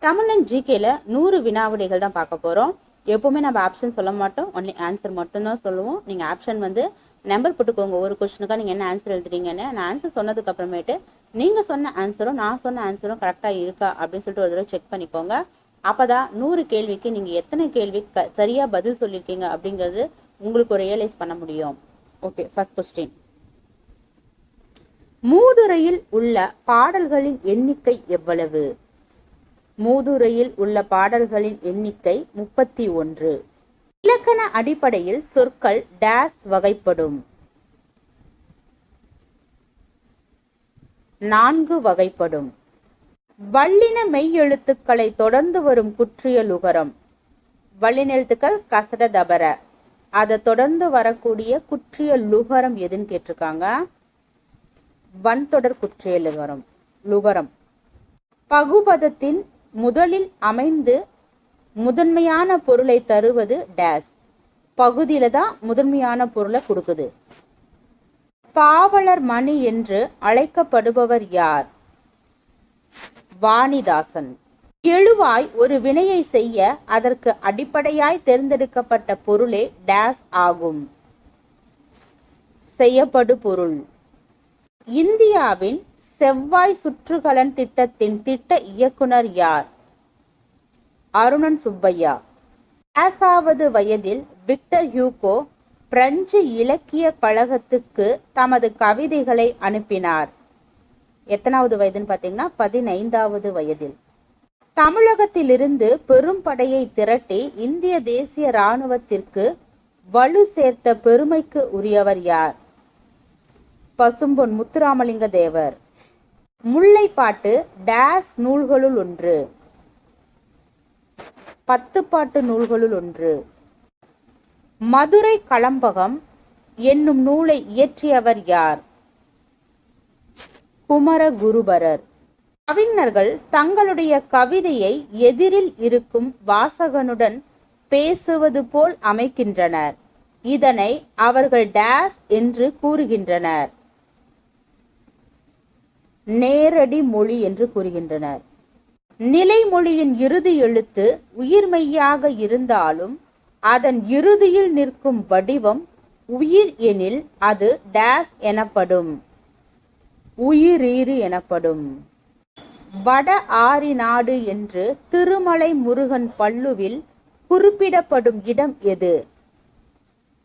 தமிழன் ஜிகேல 100 வினாவிடைகள் தான் பார்க்க போறோம். எப்பவுமே நம்ம ஆப்ஷன் சொல்ல மாட்டோம், ஒன்லி ஆன்சர் மட்டும்தான் சொல்லுவோம். நீங்க ஆப்ஷன் நம்பர் போட்டுக்கோங்க. ஒரு கொஸ்டினுக்கா நீங்க என்ன ஆன்சர் எழுதுறீங்கன்னு. நான் ஆன்சர் சொன்னதுக்கு அப்புறமேட்டு நீங்க சொன்ன ஆன்சரும் நான் சொன்ன ஆன்சரும் கரெக்டா இருக்கா அப்படின்னு சொல்லிட்டு ஒரு தடவை செக் பண்ணிக்கோங்க. அப்பதான் 100 கேள்விக்கு நீங்க எத்தனை கேள்வி சரியா பதில் சொல்லியிருக்கீங்க அப்படிங்கிறது உங்களுக்கு ரியலைஸ் பண்ண முடியும். Okay, first question. மூதுரையில் உள்ள பாடல்களின் எண்ணிக்கை எவ்வளவு? மூதுரையில் உள்ள பாடல்களின் எண்ணிக்கை 31. இலக்கண அடிப்படையில் சொற்கள் டேஸ் வகைப்படும்? 4 வகைப்படும். வல்லின மெய்யெழுத்துக்களை தொடர்ந்து வரும் குற்றியலுகரம். வல்லின எழுத்துக்கள் கசட தபர, அதை தொடர்ந்து வரக்கூடிய குற்றியலுகரம் எதுன்னு கேட்டிருக்காங்க. வன்தொடர் குற்றியலுகரம். பகுபதத்தின் முதலில் அமைந்து முதன்மையான பொருளை தருவது டேஸ். பகுதியில தான் முதன்மையான பொருளை கொடுக்குது. பாவலர் மணி என்று அழைக்கப்படுபவர் யார்? வாணிதாசன். எழுவாய் ஒரு வினையை செய்ய அதற்கு அடிப்படையாய் தேர்ந்தெடுக்கப்பட்ட பொருளே டேஸ் ஆகும். செய்யப்படு பொருள். இந்தியாவின் செவ்வாய் சுற்றுகலன் திட்டத்தின் திட்ட இயக்குனர் யார்? அருணன் சுப்பையா. டேஸாவது வயதில் விக்டர் ஹியூகோ பிரெஞ்சு இலக்கிய கழகத்துக்கு தமது கவிதைகளை அனுப்பினார். எத்தனாவது வயதுன்னு பார்த்தீங்கன்னா 15வது வயதில். தமிழகத்திலிருந்து பெரும் படையை திரட்டி இந்திய தேசிய இராணுவத்திற்கு வலு சேர்த்த பெருமைக்கு உரியவர் யார்? பசும்பொன் முத்துராமலிங்க தேவர். முல்லைப்பாட்டு டேஸ் நூல்களுள் ஒன்று. 10 பாட்டு நூல்களுள் ஒன்று. மதுரை களம்பகம் என்னும் நூலை இயற்றியவர் யார்? குமரகுருபரர். கவிஞர்கள் தங்களுடைய கவிதையை எதிரில் இருக்கும் வாசகனுடன் பேசுவது போல் அமைக்கின்றனர். இதனை அவர்கள் டேஸ் என்று கூறுகின்றனர். நேரடி மொழி என்று கூறுகின்றனர். நிலைமொழியின் இறுதி எழுத்து உயிர்மெய்யாக இருந்தாலும் அதன் இறுதியில் நிற்கும் வடிவம் உயிர் எனில் அது டேஸ் எனப்படும். உயிரீறு எனப்படும். வட ஆரி நாடு என்று திருமலை முருகன் பல்லுவில் குறிப்பிடப்படும் இடம் எது?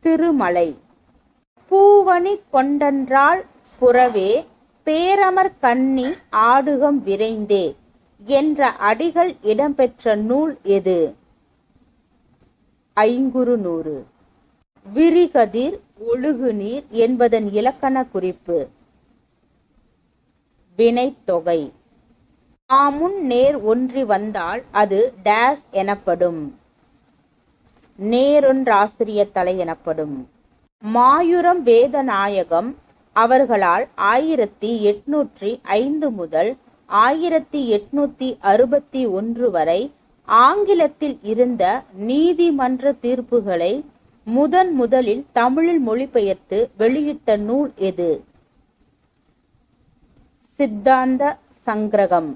திருமலை. பூவணி கொண்டன்றால் புறவே பேரமர் கண்ணி ஆடுகம் விரைந்தே என்ற அடிகள் இடம்பெற்ற நூல் எது? ஐங்குறுநூறு. விரிகதிர் ஒழுகுநீர் என்பதன் இலக்கண குறிப்பு. வினைத்தொகை. ஆமுன் நேர் ஒன்றி வந்தால் அது டேஸ் எனப்படும். நேரொன்றாசிரிய தலை எனப்படும். மாயூரம் வேதநாயகம் அவர்களால் 1805 முதல் 1861 வரை ஆங்கிலத்தில் இருந்த நீதிமன்ற தீர்ப்புகளை முதலில் தமிழில் மொழிபெயர்த்து வெளியிட்ட நூல் எது? சித்தாந்த சங்கிரகம்.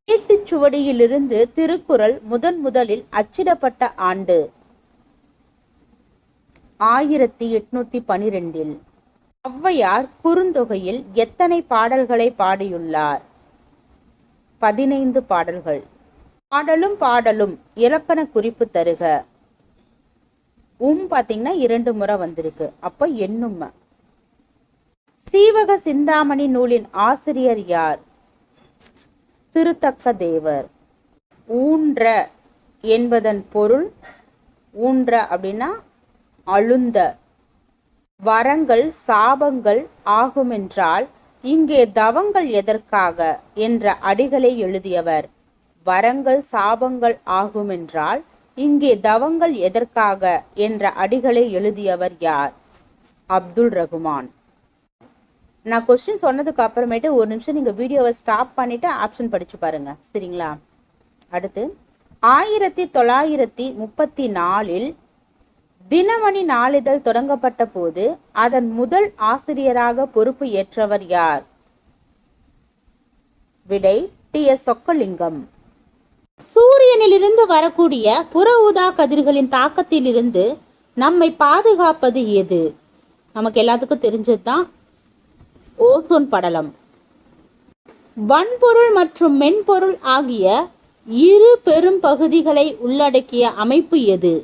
ஏட்டுச்சுவடியிலிருந்து திருக்குறள் முதலில் அச்சிடப்பட்ட ஆண்டு 1812. ஔவையார் குறுந்தொகையில் எத்தனை பாடல்களை பாடியுள்ளார்? 15 பாடல்கள். பாடலும் பாடலும் இலக்கண குறிப்பு தருக. பாத்தீங்கன்னா 2 முறை வந்திருக்கு, அப்ப எண்ணும். சீவக சிந்தாமணி நூலின் ஆசிரியர் யார்? திருத்தக்க தேவர். ஊன்ற என்பதன் பொருள், ஊன்ற அப்படின்னா அழுந்த. வரங்கள் சாபங்கள் ஆகுமென்றால் இங்கே தவங்கள் எதற்காக என்ற அடிகளை எழுதியவர். வரங்கள் சாபங்கள் ஆகுமென்றால் இங்கே தவங்கள் எதற்காக என்ற அடிகளை எழுதியவர் யார்? அப்துல் ரகுமான். நான் கொஸ்டின் சொன்னதுக்கு அப்புறமேட்டு ஒரு நிமிஷம் நீங்க வீடியோவை ஸ்டாப் பண்ணிட்டு ஆப்ஷன் படிச்சு பாருங்க, சரிங்களா? அடுத்து 1934 தினமணி நாளிதழ் தொடங்கப்பட்ட போது அதன் முதல் ஆசிரியராக பொறுப்பு ஏற்றவர் யார்? விடை டி எஸ் சொக்கலிங்கம். சூரியனிலிருந்து வரக்கூடிய புற ஊதா கதிர்களின் தாக்கத்திலிருந்து நம்மை பாதுகாப்பது எது? நமக்கு எல்லாத்துக்கும் தெரிஞ்சதுதான் ஓசோன் படலம். வன்பொருள் மற்றும் மென்பொருள் ஆகிய இரு பெரும் பகுதிகளை உள்ளடக்கிய அமைப்பு எது?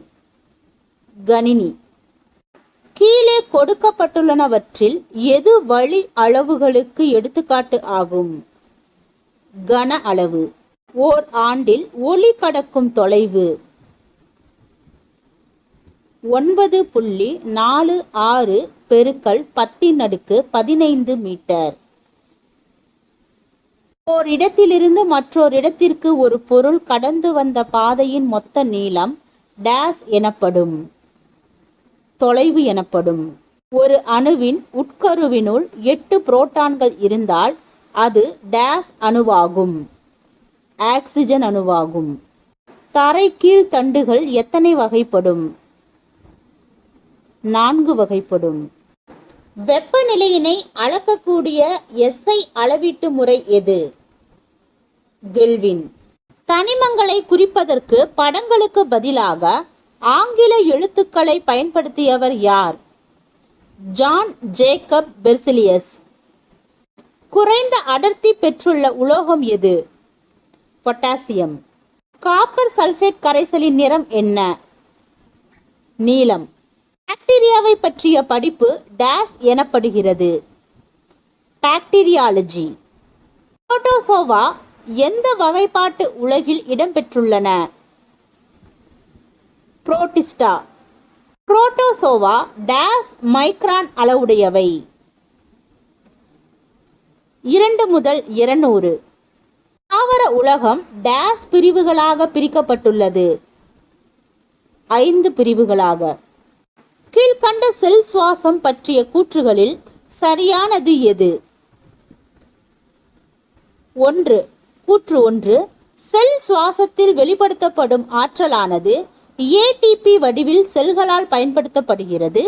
கணினி. கீழே கொடுக்கப்பட்டுள்ளனவற்றில் எது வழி அளவுகளுக்கு எடுத்துக்காட்டு ஆகும்? கன அளவு. ஓர் ஆண்டில் ஒளி கடக்கும் தொலைவு 9.46 பெருக்கல் 10⁻15 மீட்டர். ஓர் இடத்திலிருந்து மற்றொரு இடத்திற்கு ஒரு பொருள் கடந்து வந்த பாதையின் மொத்த நீளம் டேஸ் எனப்படும். தொலைவு எனப்படும். ஒரு அணுவின் உட்கருவினுள் 8 புரோட்டான்கள் இருந்தால் அது டேஸ் அணுவாகும். ஆக்சிஜன் அணுவாகும். தரை கீழ் தண்டுகள் எத்தனை வகைப்படும்? 4 வகைப்படும். வெப்பநிலையினை அளக்கக்கூடிய SI அளவீட்டு முறை எது? கெல்வின். தனிமங்களை குறிப்பதற்கு படங்களுக்கு பதிலாக ஆங்கில எழுத்துக்களை பயன்படுத்தியவர் யார்? John Jacob Berzelius. குறைந்த அடர்த்தி பெற்றுள்ள உலோகம் எது? பொட்டாசியம். காப்பர் சல்பேட் கரைசலின் நிறம் என்ன? நீலம். பாக்டீரியாவை பற்றிய படிப்பு டேஸ் எனப்படுகிறது. பாக்டீரியாலஜி. புரோட்டோசோவா எந்த வகைப்பாட்டு உலகில் இடம்பெற்றுள்ளன? புரோட்டிஸ்டா. புரோட்டோசோவா டேஸ் மைக்ரான் அளவுடையவை? 2 முதல் 200. தாவர உலகம் டேஸ் பிரிவுகளாக பிரிக்கப்பட்டுள்ளது? 5 பிரிவுகளாக. கீழ்கண்ட செல் சுவாசம் பற்றிய கூற்றுகளில் சரியானது எது? 1. கூற்று 1, செல் சுவாசத்தில் வெளிப்படுத்தப்படும் ஆற்றலானது ATP வடிவில் செல்களால் பயன்படுத்தப்படுகிறது.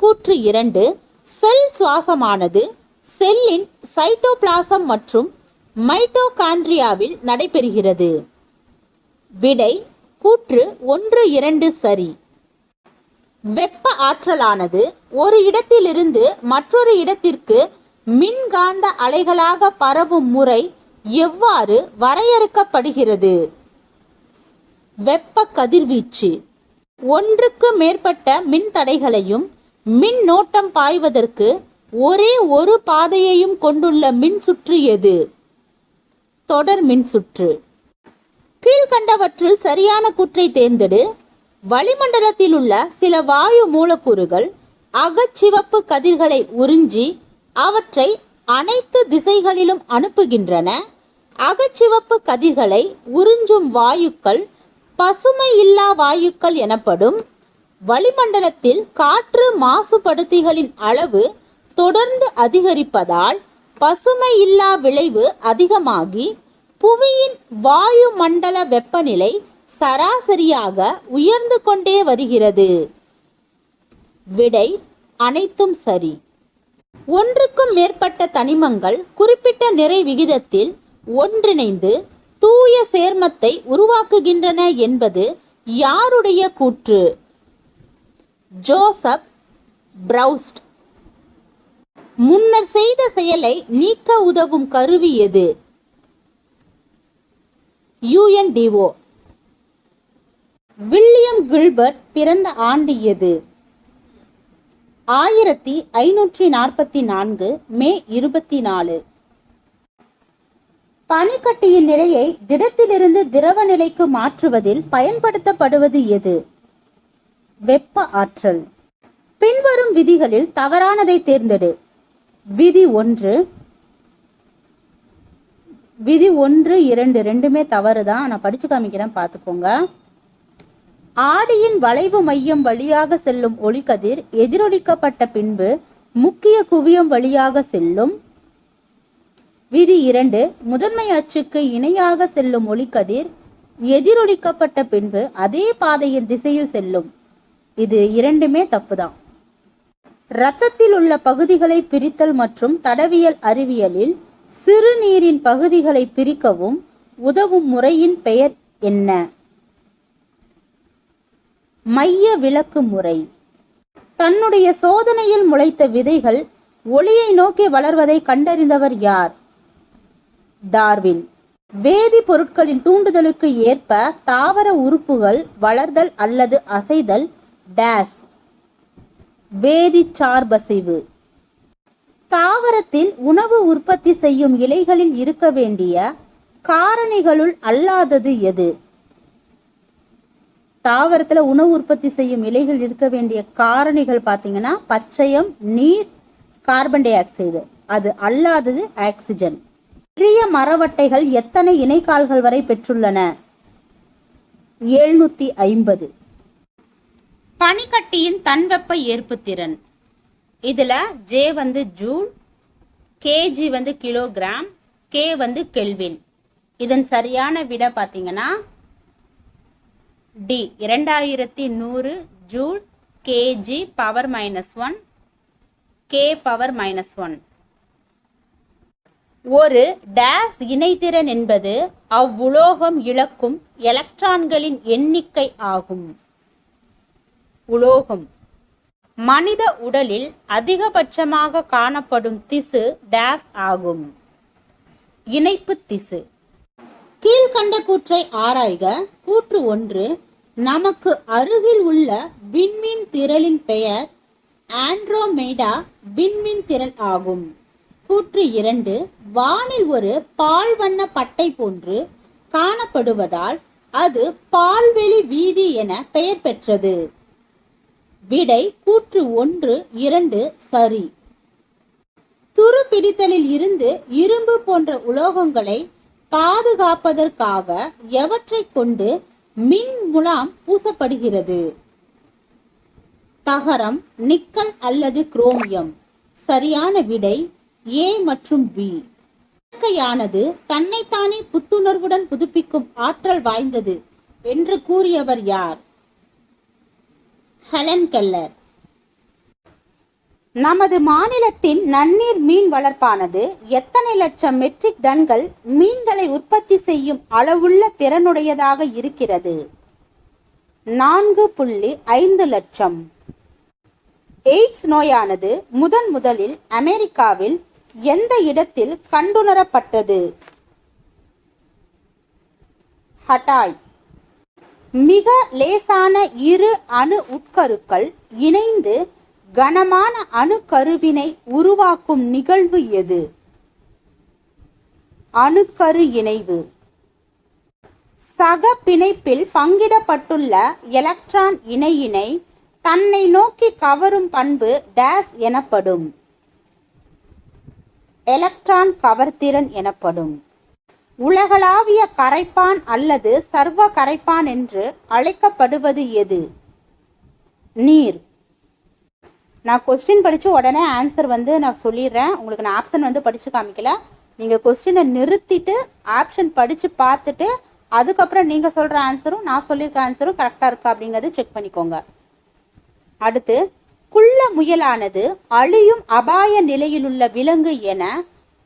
கூற்று 2, செல் சுவாசமானது செல்லின் சைட்டோபிளாசம் மற்றும் மைட்டோகாண்ட்ரியாவில் நடைபெறுகிறது. விடை கூற்று 1, 2 சரி. வெப்ப ஆற்றலானது ஒரு இடத்திலிருந்து மற்றொரு இடத்திற்கு மின்காந்த அலைகளாக பரவும் முறை எவ்வாறு வரையறுக்கப்படுகிறது? வெப்ப கதிர்வீச்சு. ஒன்றுக்கு மேற்பட்ட மின்தடைகளையும் மின்னோட்டம் பாய்வதற்கு ஒரே ஒரு பாதையையும் கொண்டுள்ள மின்சுற்று எது? தொடர் மின்சுற்று. கீழ்கண்டவற்றில் சரியான கூற்றை தேர்ந்தெடு. வளிமண்டலத்தில் உள்ள சில வாயு மூலக்கூறுகள் அகச்சிவப்பு கதிர்களை உறிஞ்சி அவற்றை அனைத்து திசைகளிலும் அனுப்புகின்றன. அகச்சிவப்பு கதிர்களை உறிஞ்சும் வாயுக்கள் பசுமை இல்லா வாயுக்கள் எனப்படும். வளிமண்டலத்தில் காற்று மாசுபடுத்திகளின் அளவு தொடர்ந்து அதிகரிப்பதால் பசுமை இல்லா விளைவு அதிகமாகி புவியின் வாயு மண்டல வெப்பநிலை சராசரியாக உயர்ந்து கொண்டே வருகிறது. விடை அனைத்தும் சரி. ஒன்றுக்கும் மேற்பட்ட தனிமங்கள் குறிப்பிட்ட நிறை விகிதத்தில் ஒன்றிணைந்து தூய சேர்மத்தை உருவாக்குகின்றன என்பது யாருடைய கூற்று? ஜோசப் பிரவுஸ்ட். முன்னர் செய்த செயலை நீக்க உதவும் கருவி எது? UNDO. வில்லியம் கில்பர்ட் பிறந்த ஆண்டு எது? 1544 மே 24. பனிக்கட்டியின் நிலையை திடத்திலிருந்து திரவ நிலைக்கு மாற்றுவதில் பயன்படுத்தப்படுவது எது? வெப்ப ஆற்றல். பின்வரும் விதிகளில் தவறானதை தேர்ந்தெடு. விதி 1, விதி 1, 2 ரெண்டுமே தவறுதான். நான் படிச்சு காமிக்கிறேன், பார்த்துக்கோங்க. ஆடியின் வளைவு மையம் வழியாக செல்லும் ஒளிக்கதிர் எதிரொலிக்கப்பட்ட பின்பு முக்கிய குவியம் வழியாக செல்லும். விதி 2, முதன்மை அச்சுக்கு இணையாக செல்லும் ஒளிக்கதிர் எதிரொலிக்கப்பட்ட பின்பு அதே பாதையின் திசையில் செல்லும். இது இரண்டுமே தப்புதான். இரத்தத்தில் உள்ள பகுதிகளை பிரித்தல் மற்றும் தடவியல் அறிவியலில் சிறுநீரின் பகுதிகளை பிரிக்கவும் உதவும் முறையின் பெயர் என்ன? மைய விலக்கு முறை. தன்னுடைய சோதனையில் முளைத்த விதைகள் ஒளியை நோக்கி வளர்வதை கண்டறிந்தவர் யார்? டார்வின். வேதி பொருட்களின் தூண்டுதலுக்கு ஏற்ப தாவர உறுப்புகள் வளர்தல் அல்லது அசைதல் டேஸ் வேதி சார்பசைவு. தாவரத்தில் உணவு உற்பத்தி செய்யும் இலைகளில் இருக்க வேண்டிய காரணிகளுள் அல்லாதது எது? தாவரத்துல உணவு உற்பத்தி செய்யும் இலைகள் இருக்க வேண்டிய காரணிகள் பார்த்தீங்கன்னா பச்சையம், நீர், கார்பன் டை ஆக்சைடு. அது அல்லாதது ஆக்சிஜன். சிறிய மரவட்டைகள் எத்தனை இணைக்கால்கள் வரை பெற்றுள்ளன? 750. பனிக்கட்டியின் தன்வெப்ப ஏற்புத்திறன். இதுல ஜே வந்து ஜூல், கேஜி வந்து கிலோகிராம், கே வந்து கெல்வின். இதன் சரியான விட பாத்தீங்கன்னா டி 2100 joule KG power -1 K power -1. ஒரு டேஸ் இணைதிறன் என்பது அவ்வுலோகம் இழக்கும் எலக்ட்ரான்களின் எண்ணிக்கை ஆகும். உலோகம். மனித உடலில் அதிகபட்சமாக காணப்படும் திசு டேஸ் ஆகும். இணைப்பு திசு. கீழ்கண்ட கூற்றை ஆராய்க. கூற்று 1, நமக்கு அருகில் உள்ள விண்மீன் திரளின் பெயர் ஆண்ட்ரோமேடா விண்மீன் திரள் ஆகும். கூற்று 2, வானில் ஒரு பால்வண்ண பட்டை போன்று காணப்படுவதால் அது பால்வெளி வீதி என பெயர் பெற்றது. விடை கூற்று 1, 2 சரி. துரு பிடித்தலில் இருந்து இரும்பு போன்ற உலோகங்களை பாதுகாப்பதற்காக எவற்றை கொண்டு மின் முலாம் பூசப்படுகிறது? தகரம், நிக்கல் அல்லது குரோமியம். சரியான விடை ஏ மற்றும் பி. இயற்கையானது தன்னைத்தானே புத்துணர்வுடன் புதுப்பிக்கும் ஆற்றல் வாய்ந்தது என்று கூறியவர் யார்? Helen Keller. நமது மாநிலத்தின் நன்னீர் மீன் வளர்ப்பானது எத்தனை லட்சம் மெட்ரிக் டன்கள் மீன்களை உற்பத்தி செய்யும் அளவுள்ள திறனுடையதாக இருக்கிறது? 4.5 லட்சம். எய்ட்ஸ் நோயானது முதலில் அமெரிக்காவில் எந்த இடத்தில் கண்டுணரப்பட்டது? ஹட்டாய். மிக லேசான இரு அணு உட்கருக்கள் இணைந்து கனமான அணுக்கருவினை உருவாக்கும் நிகழ்வு எது? அணுக்கரு இணைவு. சக பிணைப்பில் பங்கிடப்பட்டுள்ள எலக்ட்ரான் இணையினை தன்னை நோக்கி கவரும் பண்பு டேஸ் எனப்படும். எலக்ட்ரான் கவர்திறன் எனப்படும். உலகளாவிய கரைப்பான் அல்லது சர்வ கரைப்பான் என்று அழைக்கப்படுவது எது? நீர். நான் கொஸ்டின் படித்து உடனே ஆன்சர் வந்து நான் சொல்லிடுறேன். உங்களுக்கு நான் ஆப்ஷன் வந்து படித்து காமிக்கல. நீங்கள் கொஸ்டினை நிறுத்திட்டு ஆப்ஷன் படித்து பார்த்துட்டு அதுக்கப்புறம் நீங்கள் சொல்கிற ஆன்சரும் நான் சொல்லியிருக்க ஆன்சரும் கரெக்டாக இருக்கா அப்படிங்கிறது செக் பண்ணிக்கோங்க. அடுத்து, குள்ள முயலானது அழியும் அபாய நிலையிலுள்ள விலங்கு என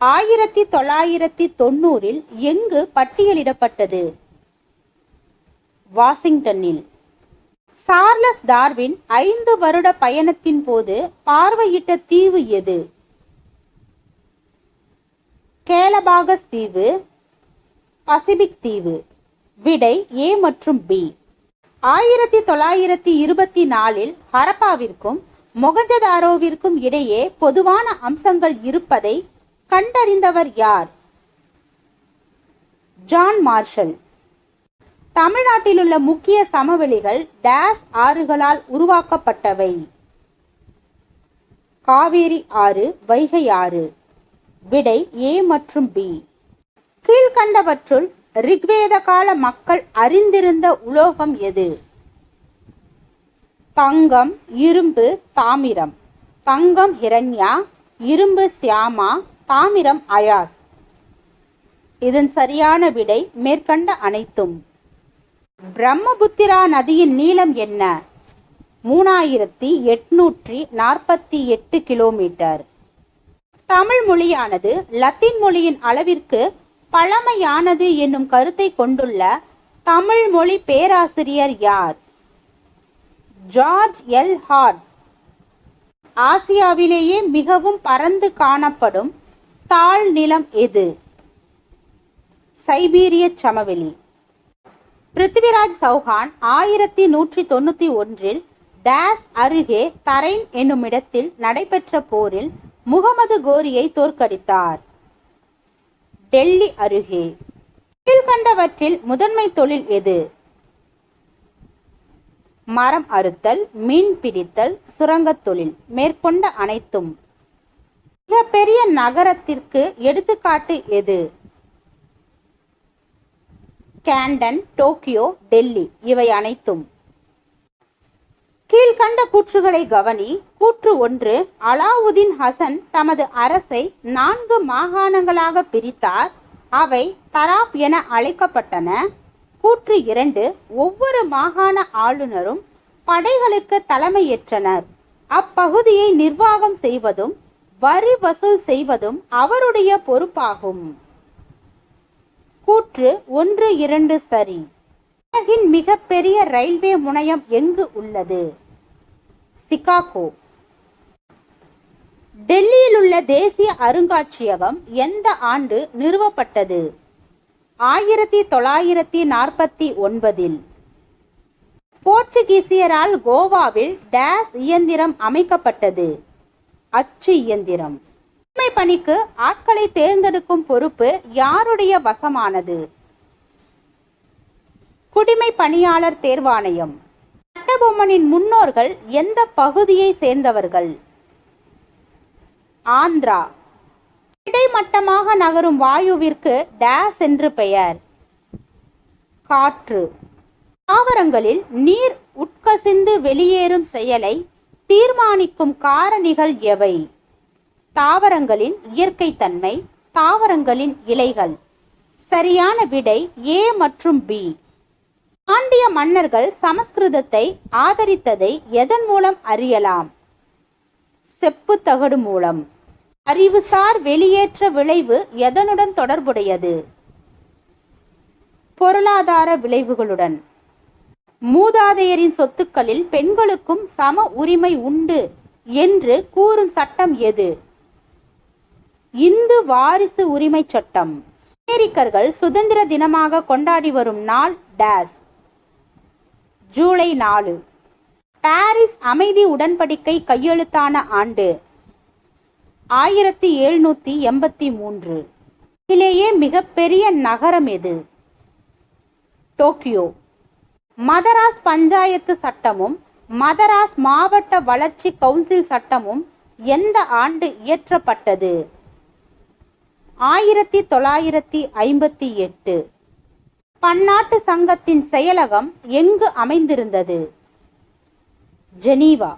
1990 எங்கு பட்டியலிடப்பட்டது? வாஷிங்டனில். சார்லஸ் டார்வின் 5 வருட பயணத்தின் போது பார்வையிட்ட தீவு எது? கேலபாகஸ் தீவு, பசிபிக் தீவு. விடை ஏ மற்றும் பி. 1924 ஹரப்பாவிற்கும் மொகஞ்சதாரோவிற்கும் இடையே பொதுவான அம்சங்கள் இருப்பதை கண்டறிந்தவர் யார்? John Marshall. தமிழ்நாட்டில் உள்ள முக்கிய சமவெளிகள் டேஸ் ஆறுகளால் உருவாக்கப்பட்டவை? காவேரி ஆறு, வைகை ஆறு. விடை ஏ மற்றும் பி. கீழ்கண்டவற்றுள் ரிக்வேத கால மக்கள் அறிந்திருந்த உலோகம் எது? தங்கம், இரும்பு, தாமிரம். தங்கம் ஹிரண்யா, இரும்பு சியாமா, தாமிரம் அயாஸ். இதன் சரியான விடை மேற்கண்ட அனைத்தும். பிரம்மபுத்திரா நதியின் நீளம் என்ன? 3848 கிலோமீட்டர். தமிழ் மொழியானது லத்தீன் மொழியின் அளவிற்கு பழமையானது என்னும் கருத்தை கொண்டுள்ள தமிழ் மொழி பேராசிரியர் யார்? George L heart. ஆசியாவிலேயே மிகவும் பரந்து காணப்படும் தாழ் நிலம் எது? சைபீரிய சமவெளி. பிருத்திவிராஜ் சௌஹான் 1191 டேஸ் அருகே தரைன் என்னுமிடத்தில் நடைபெற்ற போரில் முகமது கோரியை தோற்கடித்தார். டெல்லி அருகே. கீழ்கண்டவற்றில் முதன்மை தொழில் எது? மரம் அறுத்தல், மீன் பிடித்தல், சுரங்கத் தொழில். மேற்கொண்ட அனைத்தும். மிகப்பெரிய நகரத்திற்கு எடுத்துக்காட்டு எது? Canton, Tokyo, Delhi. இவை அனைத்தும். கீழ்கண்ட கூற்றுகளை கவனி. கூற்று 1, அலாவுதீன் ஹசன் தமது அரசை 4 மாகாணங்களாக பிரித்தார். அவை தராப் என அழைக்கப்பட்டன. கூற்று 2, ஒவ்வொரு மாகாண ஆளுநரும் படைகளுக்கு தலைமையேற்றனர். அப்பகுதியை நிர்வாகம் செய்வதும் வரி வசூல் செய்வதும் அவருடைய பொறுப்பாகும். கூற்று 1, 2 சரி. உலகின் மிகப்பெரிய ரயில்வே முனையம் எங்கு உள்ளது? சிகாகோ. டெல்லியில் உள்ள தேசிய அருங்காட்சியகம் எந்த ஆண்டு நிறுவப்பட்டது? 1949. போர்ச்சுகீசியரால் கோவாவில் டேஸ் இயந்திரம் அமைக்கப்பட்டது? அச்சு இயந்திரம். குடிமை பணிக்கு ஆட்களை தேர்ந்தெடுக்கும் பொறுப்பு யாருடைய வசமானது? குடிமை பணியாளர் தேர்வாணையம். கட்டபொம்மனின் முன்னோர்கள் எந்த பகுதியை சேர்ந்தவர்கள்? ஆந்திரா. கிடைமட்டமாக நகரும் வாயுவிற்கு டேஸ் என்று பெயர்? காற்று. தாவரங்களில் நீர் உட்கசிந்து வெளியேறும் செயலை தீர்மானிக்கும் காரணிகள் எவை? தாவரங்களின் இயற்கை தன்மை, தாவரங்களின் இலைகள். சரியான விடை A மற்றும் B. பாண்டிய மன்னர்கள் சமஸ்கிருதத்தை ஆதரித்ததை எதன் மூலம் அறியலாம்? செப்பு தகடு மூலம். அறிவுசார் வெளியேற்ற விளைவு எதனுடன் தொடர்புடையது? பொருளாதார விளைவுகளுடன். மூதாதையரின் சொத்துக்களில் பெண்களுக்கும் சம உரிமை உண்டு என்று கூறும் சட்டம் எது? இந்து வாரிசு உரிமை சட்டம். அமெரிக்கர்கள் சுதந்திர தினமாக கொண்டாடி வரும் நாள் டேஸ்? ஜூலை 4. பாரிஸ் அமைதி உடன்படிக்கை கையெழுத்தான ஆண்டு? 1783. இதிலேயே மிகப்பெரிய நகரம் எது? டோக்கியோ. மதராஸ் பஞ்சாயத்து சட்டமும் மதராஸ் மாவட்ட வளர்ச்சி கவுன்சில் சட்டமும் எந்த ஆண்டு இயற்றப்பட்டது? 1958. பன்னாட்டு சங்கத்தின் செயலகம் எங்கு அமைந்திருந்தது? ஜெனீவா.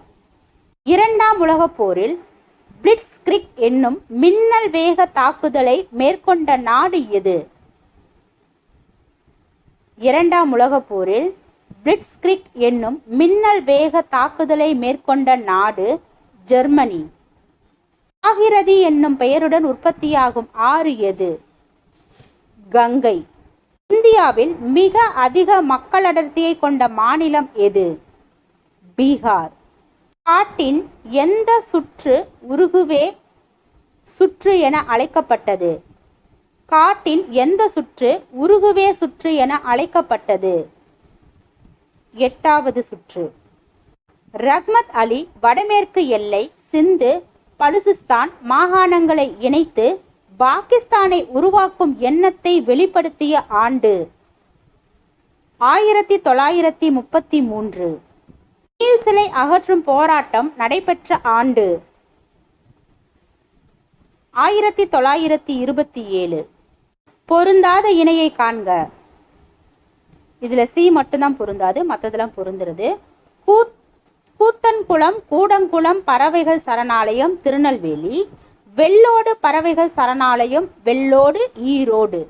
இரண்டாம் உலகப் போரில் பிளிட்ஸ்கிரிக் என்னும் மின்னல் வேக தாக்குதலை மேற்கொண்ட நாடு எது? இரண்டாம் உலகப் போரில் பிளிட்ஸ்கிரிக் என்னும் மின்னல் வேக தாக்குதலை மேற்கொண்ட நாடு ஜெர்மனி. பாகிரதி என்னும் பெயருடன் உற்பத்தியாகும் ஆறு எது? கங்கை. இந்தியாவில் மிக அதிக மக்கள் அடர்த்தியை கொண்ட மாநிலம் எது? பீகார். காட்டின் எந்த சுற்று உருகுவே சுற்று என அழைக்கப்பட்டது? காட்டின் எந்த சுற்று உருகுவே சுற்று என அழைக்கப்பட்டது? 8வது சுற்று. ரஹ்மத் அலி வடமேற்கு எல்லை சிந்து பலுசிஸ்தான் மாகாணங்களை இணைத்து பாகிஸ்தானை உருவாக்கும் எண்ணத்தை வெளிப்படுத்திய ஆண்டு? 1933. நீல் சிலை அகற்றும் போராட்டம் நடைபெற்ற ஆண்டு? 1927. பொருந்தாத இணையை காண்க. இதுல சி மட்டும்தான் பொருந்தாது, மற்றதெல்லாம் பொருந்துறது. கூத்தன்குளம் கூடங்குளம் பறவைகள் சரணாலயம் திருநெல்வேலி. வெள்ளோடு பறவைகள் சரணாலயம் வெள்ளோடு ஈரோடு.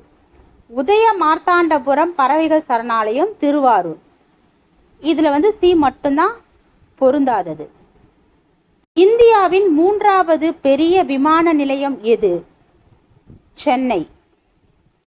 உதய மார்த்தாண்டபுரம் பறவைகள் சரணாலயம் திருவாரூர். இதுல சி மட்டும்தான் பொருந்தாதது. இந்தியாவின் 3வது பெரிய விமான நிலையம் எது? சென்னை.